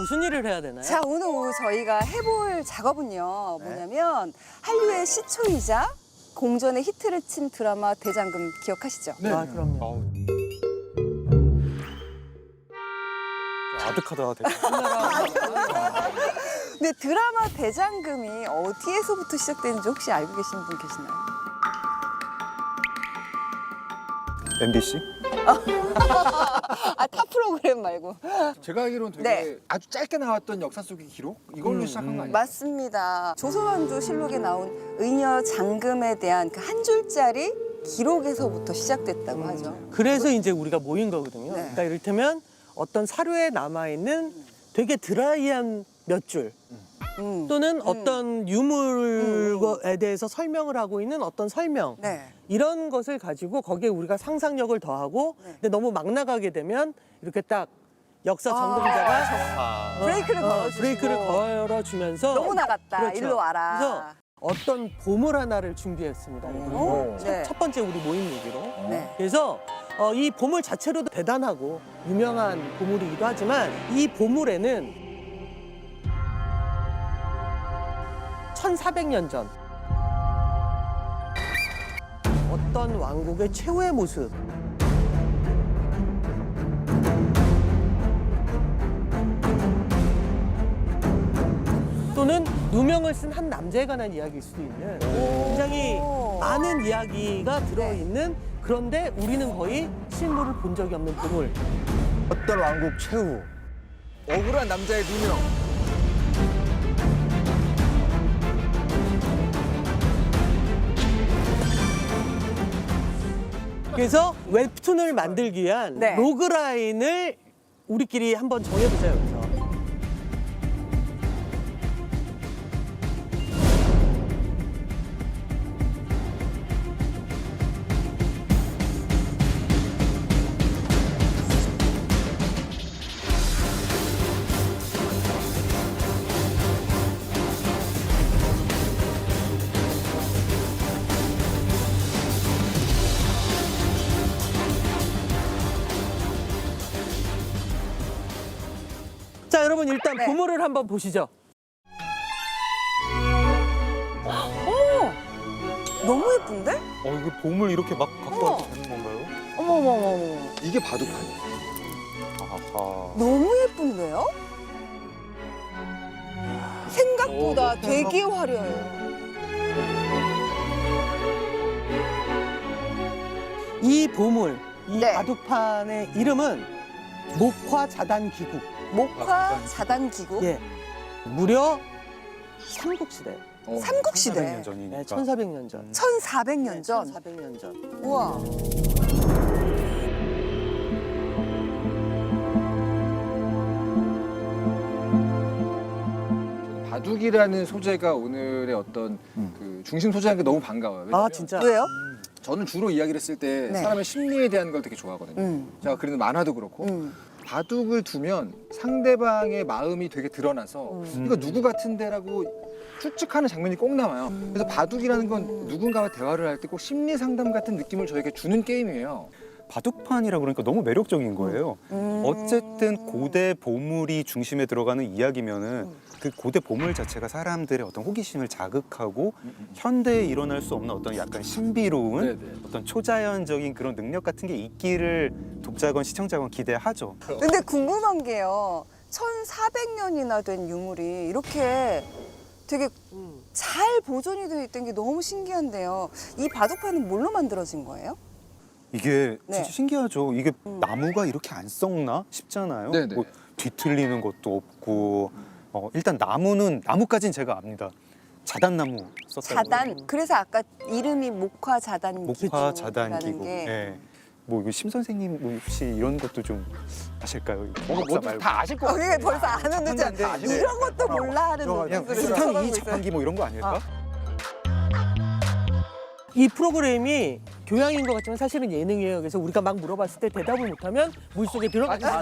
무슨 일을 해야 되나요? 자, 오늘 저희가 해볼 작업은요. 뭐냐면 한류의 시초이자 공전의 히트를 친 드라마 대장금 기억하시죠? 네. 아, 그럼요. 아득하다. 되게. 근데 드라마 대장금이 어디에서부터 시작되는지 혹시 알고 계시는 분 계시나요? MBC? 아, 타 프로그램 말고. 제가 알기로는 되게 네. 아주 짧게 나왔던 역사 속의 기록? 이걸로 시작한 거 아니에요? 맞습니다. 조선왕조실록에 나온 의녀 장금에 대한 그 한 줄짜리 기록에서부터 시작됐다고 하죠. 그래서 이제 우리가 모인 거거든요. 네. 그러니까 이를테면 어떤 사료에 남아있는 되게 드라이한 몇 줄, 또는 어떤 유물에 대해서 설명을 하고 있는 어떤 설명, 네. 이런 것을 가지고 거기에 우리가 상상력을 더하고, 네. 근데 너무 막 나가게 되면 이렇게 딱 역사 전공자가 브레이크를 걸어주시고. 브레이크를 걸어주면서 너무 나갔다. 그렇죠. 일로 와라. 그래서 어떤 보물 하나를 준비했습니다. 오, 네. 첫 번째 우리 모임 얘기로. 네. 그래서 이 보물 자체로도 대단하고 유명한 보물이기도 하지만 이 보물에는 1400년 전 어떤 왕국의 최후의 모습, 또는 누명을 쓴 한 남자에 관한 이야기일 수도 있는 굉장히 많은 이야기가 들어있는, 그런데 우리는 거의 실물을 본 적이 없는 보물. 어떤 왕국 최후. 억울한 남자의 누명. 그래서 웹툰을 만들기 위한 네. 로그라인을 우리끼리 한번 정해보자, 여기서. 자, 여러분 일단 네. 보물을 한번 보시죠. 너무 예쁜데? 이거 보물 이렇게 막 갖고 와도 되는 건가요? 어머머머머. 이게 바둑판이에요. 아하. 너무 예쁜데요? 생각보다 되게 화려해요. 이 보물, 이 네. 바둑판의 이름은 목화 자단 기국. 목화 자단 기구. 예, 무려 삼국시대. 삼국시대. 400년 전이니까. 네, 1400년 전. 1400년 전. 1400년 전. 우와. 바둑이라는 소재가 오늘의 어떤 그 중심 소재인 게 너무 반가워요. 아, 왜냐면 진짜? 왜요? 저는 주로 이야기를 쓸 때 네. 사람의 심리에 대한 걸 되게 좋아하거든요. 제가 그리는 만화도 그렇고 바둑을 두면 상대방의 마음이 되게 드러나서 이거 누구 같은데라고 추측하는 장면이 꼭 나와요. 그래서 바둑이라는 건 누군가와 대화를 할 때 꼭 심리 상담 같은 느낌을 저에게 주는 게임이에요. 바둑판이라 그러니까 너무 매력적인 거예요. 어쨌든 고대 보물이 중심에 들어가는 이야기면은 그 고대 보물 자체가 사람들의 어떤 호기심을 자극하고 현대에 일어날 수 없는 어떤 약간 신비로운 네네. 어떤 초자연적인 그런 능력 같은 게 있기를 독자건 시청자건 기대하죠. 근데 궁금한 게요. 1400년이나 된 유물이 이렇게 되게 잘 보존이 되어 있던 게 너무 신기한데요. 이 바둑판은 뭘로 만들어진 거예요? 이게 네. 진짜 신기하죠. 이게 나무가 이렇게 안 썩나 싶잖아요. 네네. 뭐 뒤틀리는 것도 없고 일단 나무까지는 제가 압니다. 자단나무 썼다고. 자단. 그래서 아까 이름이 목화 자단 목화 자단 기구라는 기구. 게. 예. 뭐 이거 심 선생님 뭐 혹시 이런 것도 좀 아실까요? 뭐든 다 아실 것 그게 같아요. 벌써 아는데 이런 것도 몰라 하는 그냥 분들을 수탕 쳐다보고 이 있어요. 자판기 뭐 이런 거 아닐까? 이 프로그램이 교양인 것 같지만 사실은 예능이에요. 그래서 우리가 막 물어봤을 때 대답을 못하면 물속에 들어가지 마.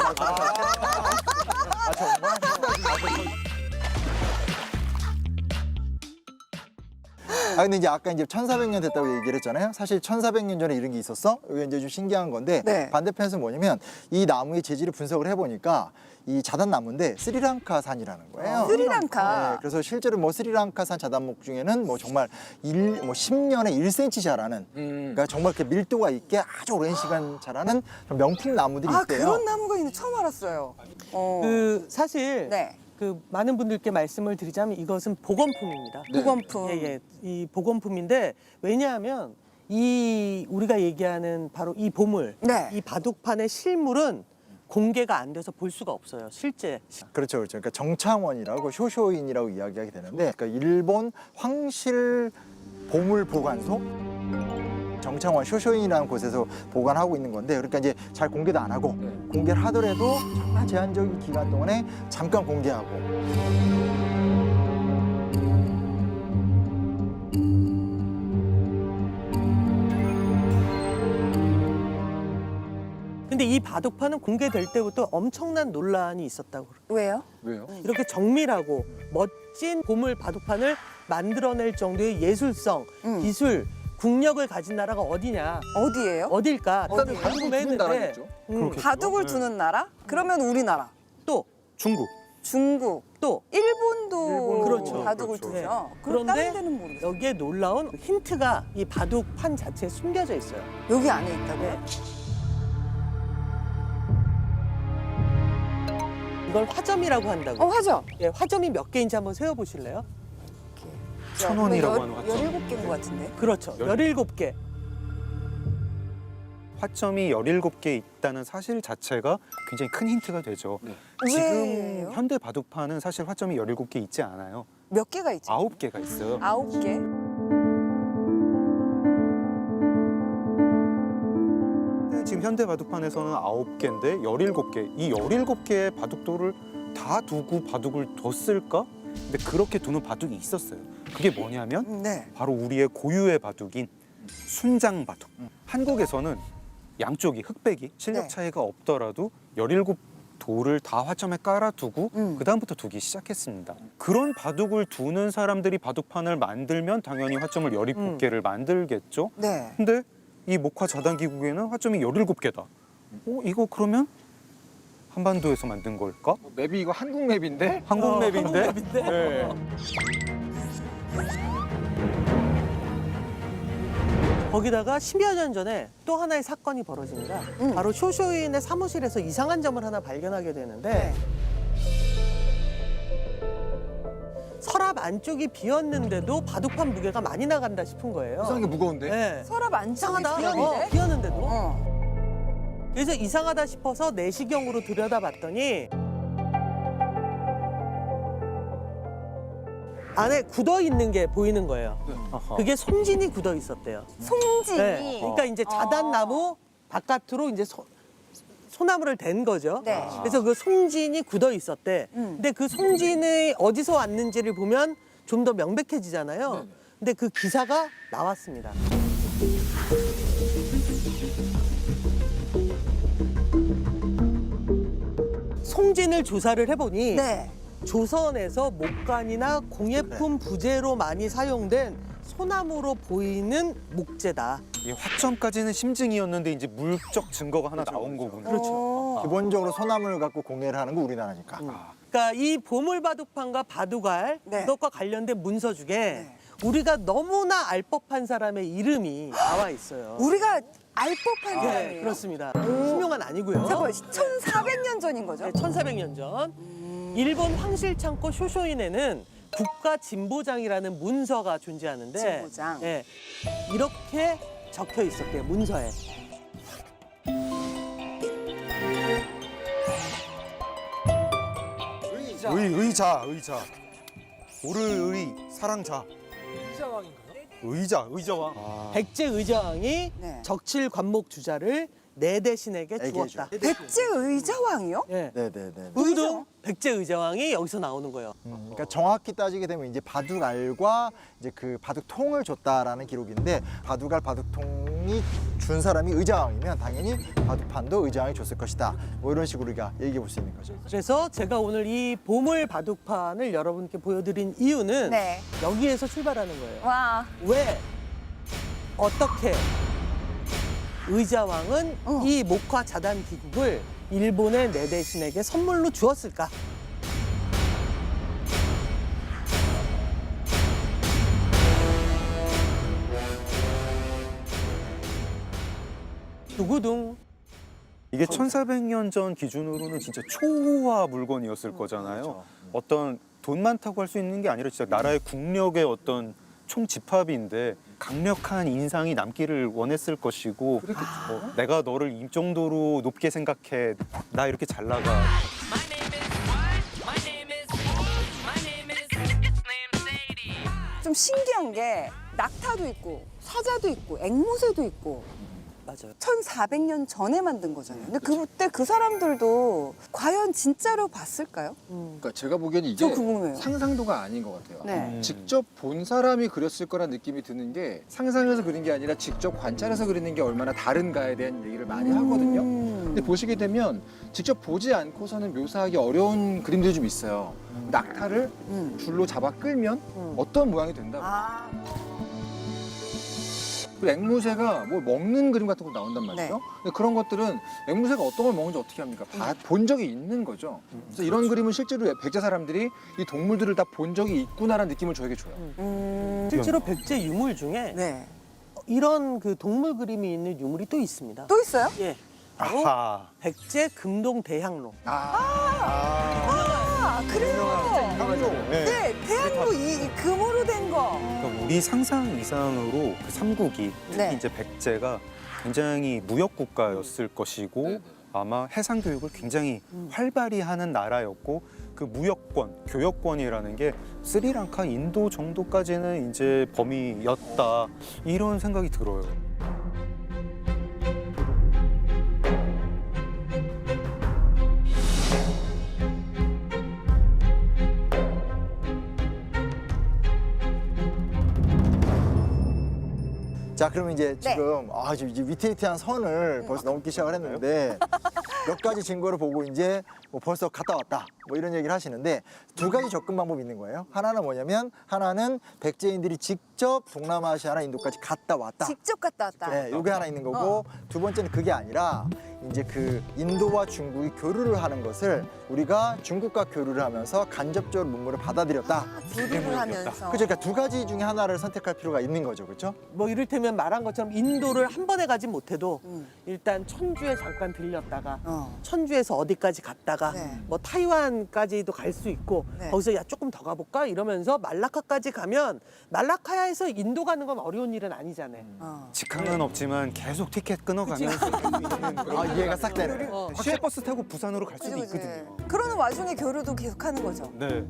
근데 이제 아까 이제 1400년 됐다고 얘기를 했잖아요. 사실 1400년 전에 이런 게 있었어? 이게 이제 좀 신기한 건데 네. 반대편에서 뭐냐면 이 나무의 재질을 분석을 해보니까 이 자단나무인데 스리랑카산이라는 거예요. 스리랑카. 네, 그래서 실제로 뭐 스리랑카산 자단목 중에는 뭐 정말 10년에 1cm 자라는 그러니까 정말 이렇게 밀도가 있게 아주 오랜 시간 자라는 명품 나무들이 아, 있대요. 그런 나무가 있는데 처음 알았어요. 그 사실 네. 그 많은 분들께 말씀을 드리자면 이것은 복원품입니다. 보건품. 예, 이 복원품인데 왜냐하면 이 우리가 얘기하는 바로 이 보물, 네. 이 바둑판의 실물은 공개가 안 돼서 볼 수가 없어요. 실제. 그렇죠, 그렇죠. 그러니까 정창원이라고 쇼쇼인이라고 이야기하게 되는데, 그러니까 일본 황실 보물 보관소 정창원 쇼쇼인이라는 곳에서 보관하고 있는 건데, 그러니까 이제 잘 공개도 안 하고 공개를 하더라도 정말 제한적인 기간 동안에 잠깐 공개하고. 근데 이 바둑판은 공개될 때부터 엄청난 논란이 있었다고 그래요. 왜요? 왜요? 이렇게 정밀하고 멋진 보물 바둑판을 만들어낼 정도의 예술성, 기술, 국력을 가진 나라가 어디냐, 어디예요? 어딜까? 일단 되게 바둑을 두는 궁금했는데 나라겠죠. 바둑을 두는 나라? 그러면 우리나라. 또, 중국. 중국. 또 일본도 그렇죠. 바둑을 그렇죠. 두죠. 그럼 다른 그런데 데는 모르겠어요. 여기에 놀라운 힌트가 이 바둑판 자체에 숨겨져 있어요. 여기 안에 있다고요? 이걸 화점이라고 한다고. 화죠? 예, 화점이 몇 개인지 한번 세어보실래요? 1,000원이라고 하는 화점. 17개인 것 같은데. 그렇죠. 17개. 화점이 17개 있다는 사실 자체가 굉장히 큰 힌트가 되죠. 지금 왜요? 현대 바둑판은 사실 화점이 17개 있지 않아요. 몇 개가 있죠? 9개가 있어요. 9개. 지금 현대 바둑판에서는 9개인데 17개. 이 17개의 바둑돌을 다 두고 바둑을 뒀을까? 근데 그렇게 두는 바둑이 있었어요. 그게 뭐냐면 네. 바로 우리의 고유의 바둑인 순장 바둑. 한국에서는 양쪽이 흑백이 실력 네. 차이가 없더라도 17돌을 다 화점에 깔아두고 그다음부터 두기 시작했습니다. 그런 바둑을 두는 사람들이 바둑판을 만들면 당연히 화점을 17개를 만들겠죠. 네. 근데 이 목화 자단 기국에는 화점이 17개다. 이거 그러면 한반도에서 만든 걸까? 맵이 이거 한국 맵인데? 한국 맵인데? 한국 맵인데? 네. 거기다가 10여 년 전에 또 하나의 사건이 벌어집니다. 바로 쇼쇼인의 사무실에서 이상한 점을 하나 발견하게 되는데 서랍 안쪽이 비었는데도 바둑판 무게가 많이 나간다 싶은 거예요. 이상하게 무거운데? 네. 서랍 안쪽이 이상하다. 비었는데? 비었는데도. 어. 그래서 이상하다 싶어서 내시경으로 들여다봤더니 안에 굳어 있는 게 보이는 거예요. 아하. 그게 송진이 굳어 있었대요. 송진이. 네. 그러니까 이제 자단나무 바깥으로 이제 소나무를 댄 거죠. 네. 그래서 그 송진이 굳어 있었대. 근데 그 송진이 어디서 왔는지를 보면 좀 더 명백해지잖아요. 근데 그 기사가 나왔습니다. 송진을 조사를 해보니 네. 조선에서 목관이나 공예품 부재로 많이 사용된 소나무로 보이는 목재다. 이 화점까지는 심증이었는데 이제 물적 증거가 하나 나온 거군요. 그렇죠. 어. 기본적으로 소나무를 갖고 공예를 하는 거 우리나라니까. 그러니까 이 보물 바둑판과 바둑알 네. 이것과 관련된 문서 중에 네. 우리가 너무나 알 법한 사람의 이름이 나와 있어요. 우리가 알 법한 네, 사람이에요. 그렇습니다. 신명은 아니고요. 잠깐만, 1400년 전인 거죠? 네, 1400년 전 일본 황실창고 쇼쇼인에는 국가진보장이라는 문서가 존재하는데 진보장. 예, 이렇게 적혀 있었대요, 문서에. 의자 오르의 사랑자 의자왕 백제 의자왕이 네. 적칠 관목 주자를 내 대신에게 에게 주었다. 백제 의자왕이요? 예. 네네네. 누구든 백제 의자왕이 여기서 나오는 거예요. 그러니까 정확히 따지게 되면 이제 바둑알과 이제 그 바둑통을 줬다라는 기록인데 바둑알 바둑통이 준 사람이 의자왕이면 당연히 바둑판도 의자왕이 줬을 것이다. 뭐 이런 식으로 우리가 얘기해 볼 수 있는 거죠. 그래서 제가 오늘 이 보물 바둑판을 여러분께 보여드린 이유는 네. 여기에서 출발하는 거예요. 와. 왜 어떻게 의자왕은 이 목화 자단 기국을 일본의 내 대신에게 선물로 주었을까? 두구둥. 이게 1400년 전 기준으로는 진짜 초호화 물건이었을 거잖아요. 어떤 돈 많다고 할 수 있는 게 아니라 진짜 나라의 국력의 어떤 총집합인데 강력한 인상이 남기를 원했을 것이고 내가 너를 이 정도로 높게 생각해. 나 이렇게 잘 나가. 좀 신기한 게 낙타도 있고 사자도 있고 앵무새도 있고 맞아요. 1400년 전에 만든 거잖아요. 근데 그때 그 사람들도 과연 진짜로 봤을까요? 그러니까 제가 보기에는 저 이게 궁금해요. 상상도가 아닌 것 같아요. 네. 직접 본 사람이 그렸을 거란 느낌이 드는 게 상상해서 그린 게 아니라 직접 관찰해서 그리는 게 얼마나 다른가에 대한 얘기를 많이 하거든요. 근데 보시게 되면 직접 보지 않고서는 묘사하기 어려운 그림들이 좀 있어요. 낙타를 줄로 잡아 끌면 어떤 모양이 된다고. 아, 그리고 앵무새가 뭐 먹는 그림 같은 거 나온단 말이죠. 네. 근데 그런 것들은 앵무새가 어떤 걸 먹는지 어떻게 합니까? 본 적이 있는 거죠. 그래서 이런 그림은 실제로 백제 사람들이 이 동물들을 다 본 적이 있구나라는 느낌을 저에게 줘요. 실제로 백제 유물 중에 네. 이런 그 동물 그림이 있는 유물이 또 있습니다. 또 있어요? 예. 바로 아하. 백제 금동 대향로. 아, 그래요? 네, 대한민국 이 금으로 된 거. 그러니까 우리 상상 이상으로 그 삼국이 특히 네. 이제 백제가 굉장히 무역 국가였을 것이고 아마 해상 교육을 굉장히 활발히 하는 나라였고 그 무역권, 교역권이라는 게 스리랑카, 인도 정도까지는 이제 범위였다 이런 생각이 들어요. 자, 그러면 이제 네. 지금 이제 위태위태한 선을 벌써 넘기 시작을 했는데 몇 가지 증거를 보고 이제 뭐 벌써 갔다 왔다 뭐 이런 얘기를 하시는데 두 가지 접근 방법이 있는 거예요. 하나는 뭐냐면 하나는 백제인들이 직접 동남아시아나 인도까지 갔다 왔다. 직접 갔다 왔다. 네, 요게 하나 있는 거고 두 번째는 그게 아니라 이제 그 인도와 중국이 교류를 하는 것을 우리가 중국과 교류를 하면서 간접적으로 문물을 받아들였다. 교류를 하면서. 그렇죠. 그러니까 두 가지 중에 하나를 선택할 필요가 있는 거죠. 그렇죠? 뭐 이를테면 말한 것처럼 인도를 한 번에 가지 못해도 일단 천주에 잠깐 들렸다가 천주에서 어디까지 갔다가 네. 뭐 타이완까지도 갈 수 있고 네. 거기서 야 조금 더 가볼까 이러면서 말라카까지 가면 말라카야에서 인도 가는 건 어려운 일은 아니잖아요. 직항은 없지만 계속 티켓 끊어가면서 아, 이해가 싹 되네. 시외버스 타고 부산으로 갈 수도 그지, 그지. 있거든요. 그러는 와중에 교류도 계속하는 거죠. 네.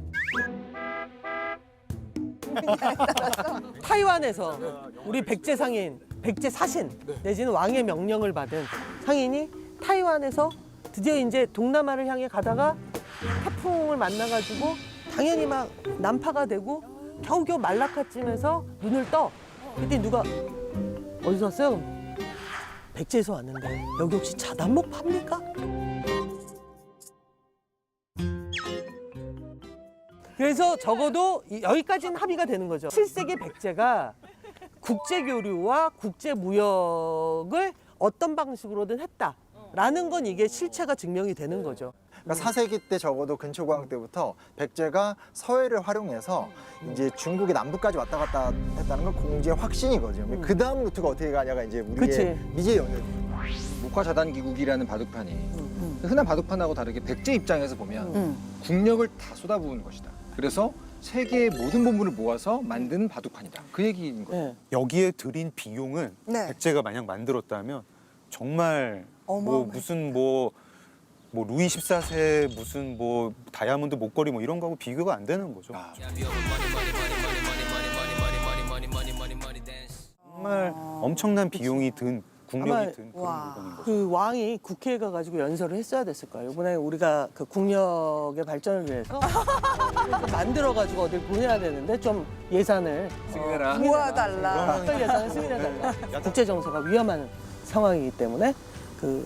타이완에서 우리 백제 상인, 백제 사신 내지는 왕의 명령을 받은 상인이 타이완에서 드디어 이제 동남아를 향해 가다가 태풍을 만나가지고 당연히 막 난파가 되고 겨우겨우 말라카쯤에서 눈을 떠. 그때 누가 어디서 왔어요? 백제에서 왔는데 여기 혹시 자단목 팝니까? 그래서 적어도 여기까지는 합의가 되는 거죠. 7세기 백제가 국제교류와 국제무역을 어떤 방식으로든 했다라는 건 이게 실체가 증명이 되는 거죠. 그러니까 4세기 때 적어도 근초고항 때부터 백제가 서해를 활용해서 이제 중국의 남부까지 왔다 갔다 했다는 건 공지의 확신이거든요. 그 다음 루트가 어떻게 가냐가 이제 우리의 그치. 미지의 영역. 목화자단기국이라는 바둑판이 흔한 바둑판하고 다르게 백제 입장에서 보면 국력을 다 쏟아부은 것이다. 그래서 세계의 모든 본문을 모아서 만든 바둑판이다. 그 얘기인 거예요. 네. 여기에 들인 비용은 네. 백제가 만약 만들었다면 정말 뭐 어마어마했겠다. 무슨 뭐 루이 14세 무슨 뭐 다이아몬드 목걸이 뭐 이런 거하고 비교가 안 되는 거죠. 정말 엄청난 비용이 든 아마- 국력이 든 그런 와. 물건인 거죠. 그 왕이 국회에 가가지고 연설을 했어야 됐을 거예요. 이번에 우리가 그 국력의 발전을 위해서 만들어가지고 어딜 보내야 되는데 좀 예산을 승인해라. 모아달라. 특별 예산을 승인해달라. 국제 정세가 위험한 상황이기 때문에 그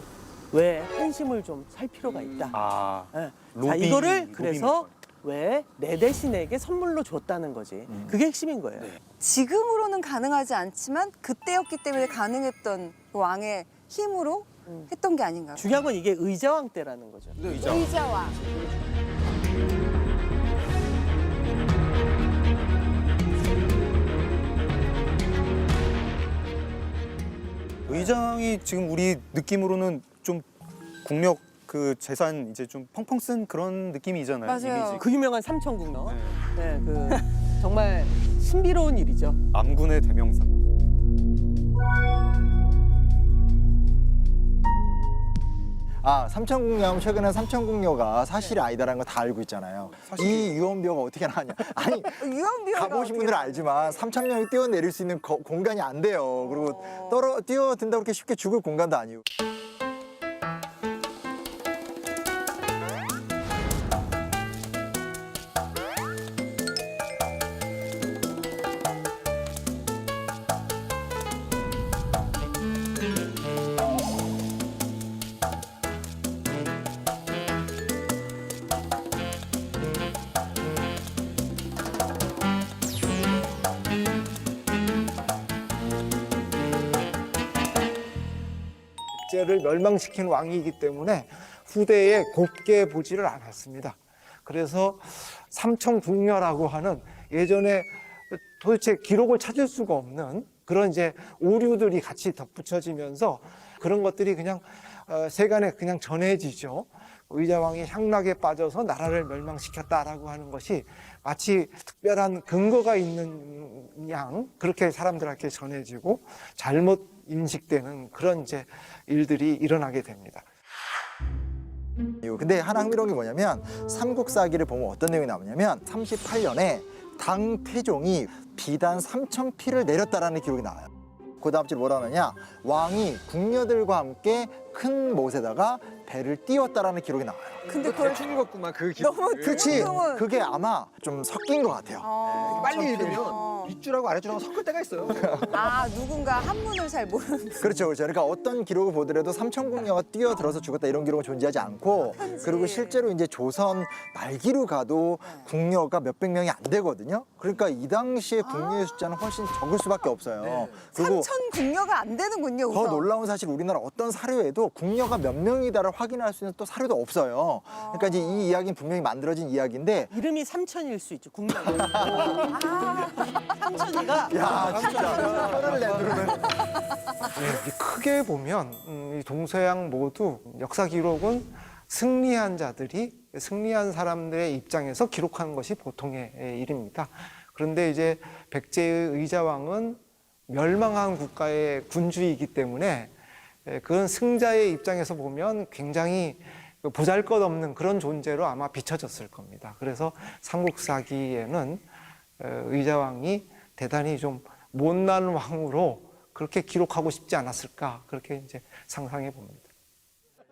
왜 한심을 좀 살 필요가 있다. 아, 예. 자, 로비, 이거를 로비 그래서 물건. 왜 내 대신에게 선물로 줬다는 거지. 그게 핵심인 거예요. 지금으로는 가능하지 않지만 그때였기 때문에 가능했던 그 왕의 힘으로 했던 게 아닌가. 중요한 건 이게 의자왕 때라는 거죠. 의자왕. 의장이 지금 우리 느낌으로는 좀 국력 그 재산 이제 좀 펑펑 쓴 그런 느낌이잖아요. 맞아요. 이미지. 그 유명한 삼천궁너. 네. 네, 그 정말 신비로운 일이죠. 암군의 대명사. 삼천궁녀하면 최근에 삼천궁녀가 사실이 아니다라는 거 다 알고 있잖아요. 이 유언비어가 어떻게 나왔냐. 아니, 유언비어가 가보신 분들은 알지만 3,000명이 뛰어내릴 수 있는 공간이 안 돼요. 그리고 뛰어든다고 그렇게 쉽게 죽을 공간도 아니고. 백제를 멸망시킨 왕이기 때문에 후대에 곱게 보지를 않았습니다. 그래서 삼천궁녀라고 하는 예전에 도대체 기록을 찾을 수가 없는 그런 이제 오류들이 같이 덧붙여지면서 그런 것들이 그냥 세간에 그냥 전해지죠. 의자왕이 향락에 빠져서 나라를 멸망시켰다라고 하는 것이 마치 특별한 근거가 있는 양 그렇게 사람들한테 전해지고 잘못 인식되는 그런 이제 일들이 일어나게 됩니다. 근데 하나 흥미로운 게 뭐냐면 삼국사기를 보면 어떤 내용이 나오냐면 38년에 당 태종이 비단 3,000피를 내렸다라는 기록이 나와요. 그 다음 줄 뭐라 하느냐, 왕이 궁녀들과 함께 큰 못에다가 배를 띄웠다라는 기록이 나와요. 근데 그걸 대충 읽었구만 그 기록. 너무 그렇지. 대충은- 그게 아마 좀 섞인 것 같아요. 빨리 읽으면 윗줄하고 아랫줄하고 섞을 때가 있어요. 누군가 한문을 잘 모르는 그렇죠, 그렇죠. 그러니까 어떤 기록을 보더라도 삼천궁녀가 뛰어들어서 죽었다 이런 기록은 존재하지 않고, 그리고 실제로 이제 조선 말기로 가도 궁녀가 몇백 명이 안 되거든요. 그러니까 이 당시에 궁녀의 숫자는 훨씬 적을 수밖에 없어요. 그리고 삼천 궁녀가 안 되는군요. 더 우선. 놀라운 사실, 우리나라 어떤 사료에도 궁녀가 몇 명이다를 확인할 수 있는 또 사료도 없어요. 그러니까 이제 이 이야기는 분명히 만들어진 이야기인데, 이름이 삼천일 수 있죠. 국명. 삼천이가 야 진짜 혀를 내두르는. 크게 보면 이 동서양 모두 역사 기록은 승리한 자들이 승리한 사람들의 입장에서 기록하는 것이 보통의 일입니다. 그런데 이제 백제의 의자왕은 멸망한 국가의 군주이기 때문에 그건 승자의 입장에서 보면 굉장히 보잘것없는 그런 존재로 아마 비춰졌을 겁니다. 그래서 삼국사기에는 의자왕이 대단히 좀 못난 왕으로 그렇게 기록하고 싶지 않았을까, 그렇게 이제 상상해 봅니다.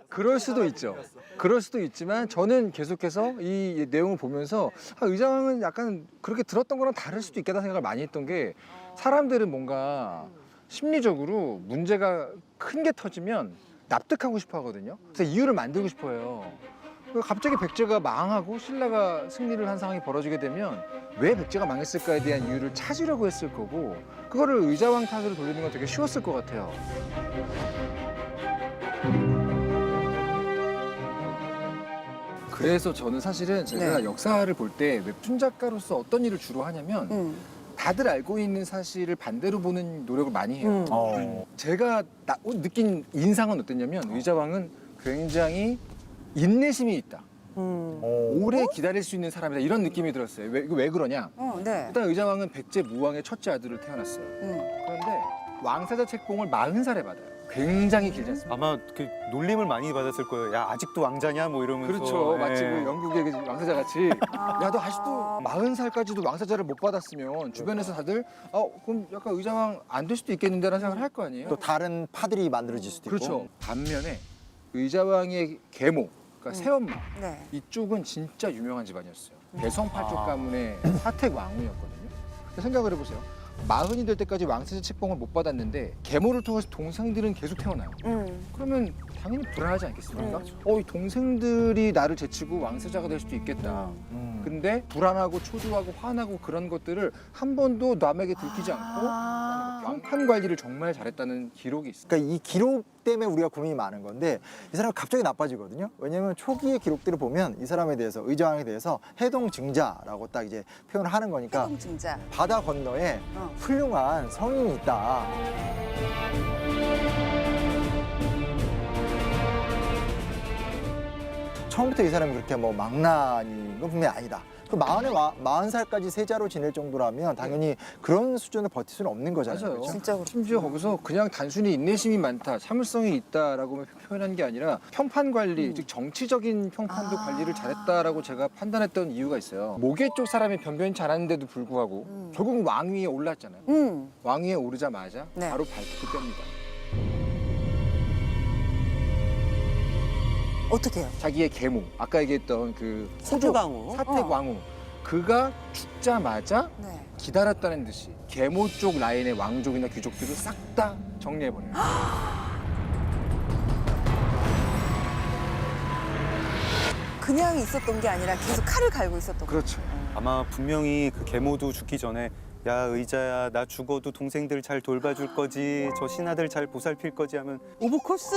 그럴 수도 있죠. 그럴 수도 있지만 저는 계속해서 이 내용을 보면서 의자왕은 약간 그렇게 들었던 거랑 다를 수도 있겠다 생각을 많이 했던 게, 사람들은 뭔가 심리적으로 문제가 큰 게 터지면 납득하고 싶어 하거든요. 그래서 이유를 만들고 싶어 해요. 갑자기 백제가 망하고 신라가 승리를 한 상황이 벌어지게 되면 왜 백제가 망했을까에 대한 이유를 찾으려고 했을 거고, 그거를 의자왕 탓으로 돌리는 건 되게 쉬웠을 것 같아요. 그래서 저는 사실은 제가 네. 역사를 볼 때 웹툰 작가로서 어떤 일을 주로 하냐면 다들 알고 있는 사실을 반대로 보는 노력을 많이 해요. 제가 느낀 인상은 어땠냐면, 의자왕은 굉장히 인내심이 있다. 오래 기다릴 수 있는 사람이다, 이런 느낌이 들었어요. 왜 그러냐? 네. 일단 의자왕은 백제 무왕의 첫째 아들을 태어났어요. 그런데 왕세자 책봉을 40살에 받아요. 굉장히 길지 않습니까? 아마 그 놀림을 많이 받았을 거예요. 야 아직도 왕자냐 뭐 이러면서. 그렇죠. 마치 예. 그 영국의 그 왕세자 같이. 야, 너 아직도 40살까지도 왕세자를 못 받았으면 주변에서 다들 그럼 약간 의자왕 안 될 수도 있겠는데라는 생각을 할 거 아니에요. 또 다른 파들이 만들어질 수도 있고. 그렇죠. 반면에 의자왕의 계모, 그러니까 새엄마, 네. 이쪽은 진짜 유명한 집안이었어요. 대성팔족 가문의 사택 왕후였거든요. 생각을 해보세요. 40이 될 때까지 왕세자 책봉을 못 받았는데 계모를 통해서 동생들은 계속 태어나요. 그러면 당연히 불안하지 않겠습니까? 이 동생들이 나를 제치고 왕세자가 될 수도 있겠다. 근데 불안하고 초조하고 화나고 그런 것들을 한 번도 남에게 들키지 않고 평판 관리를 정말 잘했다는 기록이 있어요. 그러니까 이 기록 때문에 우리가 고민이 많은 건데 이 사람이 갑자기 나빠지거든요. 왜냐하면 초기의 기록들을 보면 이 사람에 대해서 의정왕에 대해서 해동 증자라고 딱 이제 표현을 하는 거니까 해동증자. 바다 건너에 어. 훌륭한 성인이 있다. 처음부터 이 사람이 그렇게 뭐 망나니인 건 분명히 아니다. 그 40살까지 세자로 지낼 정도라면 당연히 그런 수준을 버틸 수는 없는 거잖아요. 맞아요. 그렇죠? 진짜 그렇 심지어 거기서 그냥 단순히 인내심이 많다, 참을성이 있다라고 표현한 게 아니라 평판 관리, 즉 정치적인 평판도 관리를 잘했다라고 제가 판단했던 이유가 있어요. 모계 쪽 사람이 변변치 않았는데도 불구하고 결국 왕위에 올랐잖아요. 왕위에 오르자마자 네. 바로 밝히고 뺍니다. 어떻게 해요? 자기의 계모, 아까 얘기했던 그 사택왕후. 사택왕후, 그가 죽자마자 네. 기다렸다는 듯이 계모 쪽 라인의 왕족이나 귀족들을 싹 다 정리해버려요. 그냥 있었던 게 아니라 계속 칼을 갈고 있었던 거예요. 그렇죠. 아마 분명히 그 계모도 죽기 전에 야 의자야 나 죽어도 동생들 잘 돌봐줄 거지 저 신하들 잘 보살필 거지 하면 오브 코스.